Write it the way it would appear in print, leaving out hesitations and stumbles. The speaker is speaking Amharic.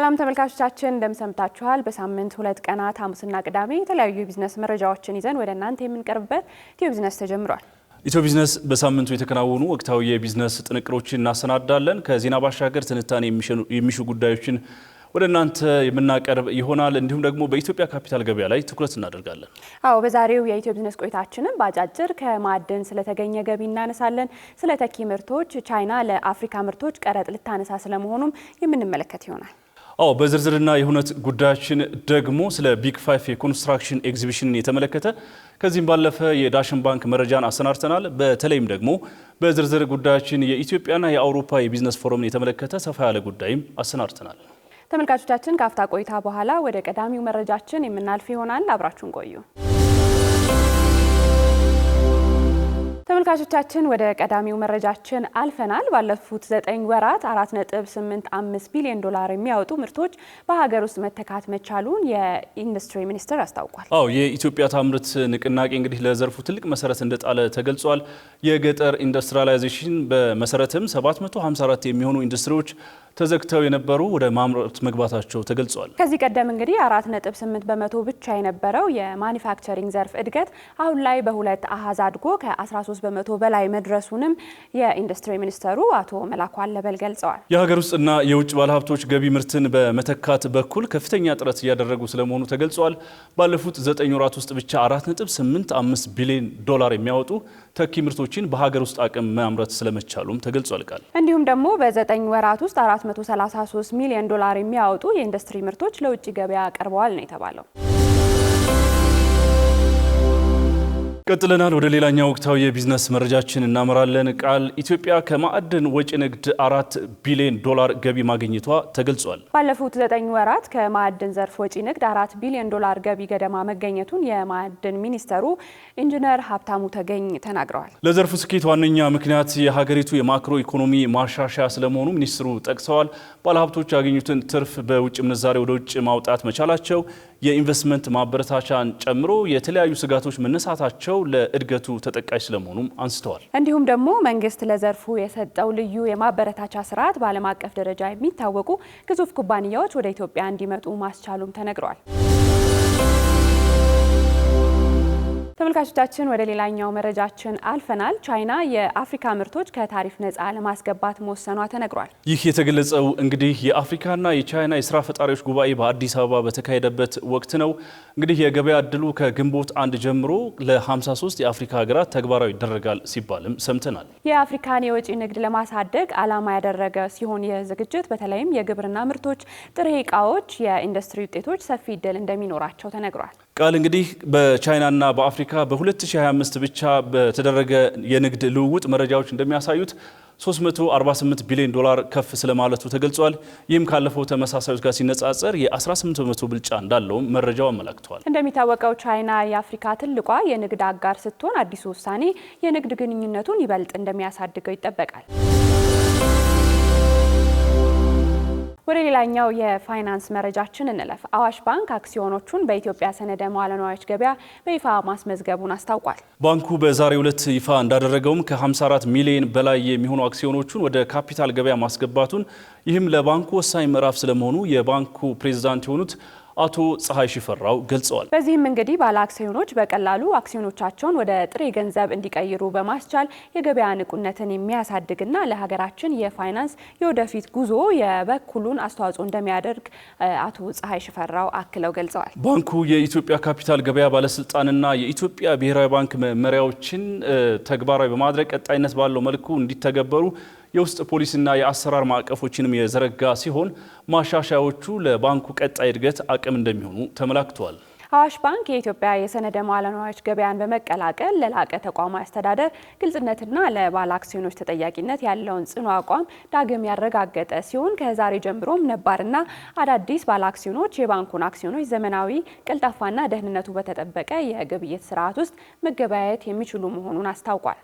ሰላም ተመልካቾቻችን እንደምሰምታችኋል። በሳምንት 2 ቀናት ሐሙስና ቅዳሜ የተለያዩ የቢዝነስ መረጃዎችን ይዘን ወደ እናንተ የምንቀርብበት ኢትዮ ቢዝነስ ተጀምሯል። ኢትዮ ቢዝነስ በሳምንቱ የተከናወኑ ወቅታዊ የቢዝነስ ጥንቅሮችን እናሰናዳለን። ከዜና ባሻገር ትንታኔ የሚሹ ጉዳዮችን ወደ እናንተ የምናቀርብ ይሆናል። እንዲሁም ደግሞ በኢትዮጵያ ካፒታል ገበያ ላይ ትኩረት እናደርጋለን። በዛሬው የኢትዮ ቢዝነስ ቆይታችንም በአጫጭር ከማዕድን ስለተገኘ ገቢ እናነሳለን። ስለ ተኪ ምርቶች ቻይና ለአፍሪካ ምርቶች ቀረጥ ልታነሳ ስለመሆኑም የምንመለከት ይሆናል። በዝርዝርና የሁነት ጉዳያችን ደግሞ ስለ ቢግ 5 የኮንስትራክሽን ኤግዚቢሽንን የተመለከተ ከዚህም ባለፈ የዳሽን ባንክ መረጃን አሰናድተናል። በተለይም ደግሞ በዝርዝር ጉዳያችን የኢትዮጵያና የአውሮፓ የቢዝነስ ፎረምን የተመለከተ ሰፋ ያለ ጉዳይም አሰናድተናል። ተመልካቾቻችን ከአፍታ ቆይታ በኋላ ወደ ቀዳሚው መረጃችን የምናልፍ ይሆናል። አብራችሁን ቆዩ። ተመልካቾቻችን ወደ ቀዳሚው መረጃችን አልፈናል። ባለፉት 9 ወራት 4.85 ቢሊዮን ዶላር የሚያወጡ ምርቶች በሀገር ውስጥ መተካት መቻሉን የኢንዱስትሪ ሚኒስቴር አስታውቋል። የኢትዮጵያ ታምርት ንቅናቄ እንግዲህ ለዘርፉ ትልቅ መሰረት እንደጣለ ተገልጿል። የገጠር ኢንዱስትሪያላይዜሽን በመሰረትም 754 የሚሆኑ ኢንዱስትሪዎች ተዘግተው የነበሩ ወደ ማምረት መግባታቸው ተገልጿል። ከዚህ ቀደም እንግዲህ 4.8 በመቶ ብቻ የነበረው የማኒፋክቸሪንግ ዘርፍ እድገት አሁን ላይ በሁለት አሃዝ አድጎ ከ13 በመቶ በላይ መድረሱንም የኢንዱስትሪ ሚኒስተሩ አቶ መላኩ አለበል ገልጸዋል። የሀገር ውስጥና የውጭ ባለሀብቶች ገቢ ምርትን በመተካት በኩል ከፍተኛ ጥረት እያደረጉ ስለመሆኑ ተገልጿል። ባለፉት 9 ወራት ውስጥ ብቻ 4.85 ቢሊዮን ዶላር የሚያወጡ ተኪ ምርቶችን በሀገር ውስጥ አቅም ማምረት ስለመቻሉም ተገልጿል። እንዲሁም ደግሞ በ9 ወራት ውስጥ 433 ሚሊዮን ዶላር የሚያወጡ የኢንዱስትሪ ምርቶች ለውጭ ገበያ ቀርበዋል ነው የተባለው። ቀጥለናል። ወደ ሌላኛው ወቅታዊ የቢዝነስ መረጃችን እናመራለን። ኢትዮጵያ ከማዕድን ወጪ ንግድ 4 ቢሊዮን ዶላር ገቢ ማግኘቷ ተገልጿል። ባለፉት 9 ወራት ከማዕድን ዘርፍ ወጪ ንግድ 4 ቢሊዮን ዶላር ገቢ ገደማ መገኘቱን የማዕድን ሚኒስተሩ ኢንጂነር ሀብታሙ ተገኝ ተናግረዋል። ለዘርፉ ስኬት ዋነኛ ምክንያት የሀገሪቱ የማክሮ ኢኮኖሚ ማሻሻያ ስለመሆኑ ሚኒስትሩ ጠቅሰዋል። ባለሀብቶች ያገኙትን ትርፍ በውጭ ምንዛሬ ወደ ውጭ ማውጣት መቻላቸው የኢንቨስትመንት ማበረታቻን ጨምሮ የተለያዩ ስጋቶች መነሳታቸው ለእድገቱ ተጠቃሽ ስለመሆኑም አንስተዋል። እንዲሁም ደግሞ መንግስት ለዘርፉ የሰጠው ልዩ የማበረታቻ ስርዓት በዓለም አቀፍ ደረጃ የሚታወቁ ግዙፍ ኩባንያዎች ወደ ኢትዮጵያ እንዲመጡ ማስቻሉም ተነግሯል። ተመልካቾቻችን ወደ ሌላኛው መረጃችን አልፈናል። ቻይና የአፍሪካ ምርቶች ከታሪፍ ነፃ ለማስገባት መወሰኗ ተነግሯል። ይህ የተገለጸው እንግዲህ የአፍሪካና የቻይና የስራ ፈጣሪዎች ጉባኤ በአዲስ አበባ በተካሄደበት ወቅት ነው። እንግዲህ የገበያ እድሉ ከግንቦት 1 ጀምሮ ለ53 የአፍሪካ ሀገራት ተግባራዊ ይደረጋል ሲባልም ሰምተናል። የአፍሪካን የወጪ ንግድ ለማሳደግ ዓላማ ያደረገ ሲሆን ይህ ዝግጅት በተለይም የግብርና ምርቶች፣ ጥሬ ዕቃዎች፣ የኢንዱስትሪ ውጤቶች ሰፊ እድል እንደሚኖራቸው ተነግሯል። እንግዲህ በቻይናና በአፍሪካ በ2025 ብቻ በተደረገ የንግድ ልውውጥ መረጃዎች እንደሚያሳዩት 348 ቢሊዮን ዶላር ከፍ ስለማለቱ ተገልጿል። ይህም ካለፈው ተመሳሳዮች ጋር ሲነጻጸር የ18 በመቶ ብልጫ እንዳለውም መረጃው አመላክተዋል። እንደሚታወቀው ቻይና የአፍሪካ ትልቋ የንግድ አጋር ስትሆን አዲሱ ውሳኔ የንግድ ግንኙነቱን ይበልጥ እንደሚያሳድገው ይጠበቃል። ወደ ሌላኛው የፋይናንስ መረጃችን እንለፍ። አዋሽ ባንክ አክሲዮኖቹን በኢትዮጵያ ሰነደ መዋዕለ ንዋዮች ገበያ በይፋ ማስመዝገቡን አስታውቋል። ባንኩ በዛሬው ዕለት ይፋ እንዳደረገውም ከ54 ሚሊዮን በላይ የሚሆኑ አክሲዮኖቹን ወደ ካፒታል ገበያ ማስገባቱን፣ ይህም ለባንኩ ወሳኝ ምዕራፍ ስለመሆኑ የባንኩ ፕሬዝዳንት የሆኑት አቶ ፀሐይ ሽፈራው ገልጸዋል። በዚህም እንግዲህ ባለ አክሲዮኖች በቀላሉ አክሲዮኖቻቸውን ወደ ጥሬ ገንዘብ እንዲቀይሩ በማስቻል የገበያ ንቁነትን የሚያሳድግና ለሀገራችን የፋይናንስ የወደፊት ጉዞ የበኩሉን አስተዋጽኦ እንደሚያደርግ አቶ ፀሐይ ሽፈራው አክለው ገልጸዋል። ባንኩ የኢትዮጵያ ካፒታል ገበያ ባለስልጣንና የኢትዮጵያ ብሔራዊ ባንክ መመሪያዎችን ተግባራዊ በማድረግ ቀጣይነት ባለው መልኩ እንዲተገበሩ የውስጥ ፖሊሲና የአሰራር ማዕቀፎችንም የዘረጋ ሲሆን ማሻሻያዎቹ ለባንኩ ቀጣይ እድገት አቅም እንደሚሆኑ ተመላክተዋል። አዋሽ ባንክ የኢትዮጵያ የሰነደ መዋዕለ ንዋዮች ገበያን በመቀላቀል ለላቀ ተቋማዊ አስተዳደር ግልጽነትና ለባለ አክሲዮኖች ተጠያቂነት ያለውን ጽኑ አቋም ዳግም ያረጋገጠ ሲሆን ከዛሬ ጀምሮም ነባርና አዳዲስ ባለ አክሲዮኖች የባንኩን አክሲዮኖች ዘመናዊ፣ ቀልጣፋና ደህንነቱ በተጠበቀ የግብይት ስርዓት ውስጥ መገበያየት የሚችሉ መሆኑን አስታውቋል።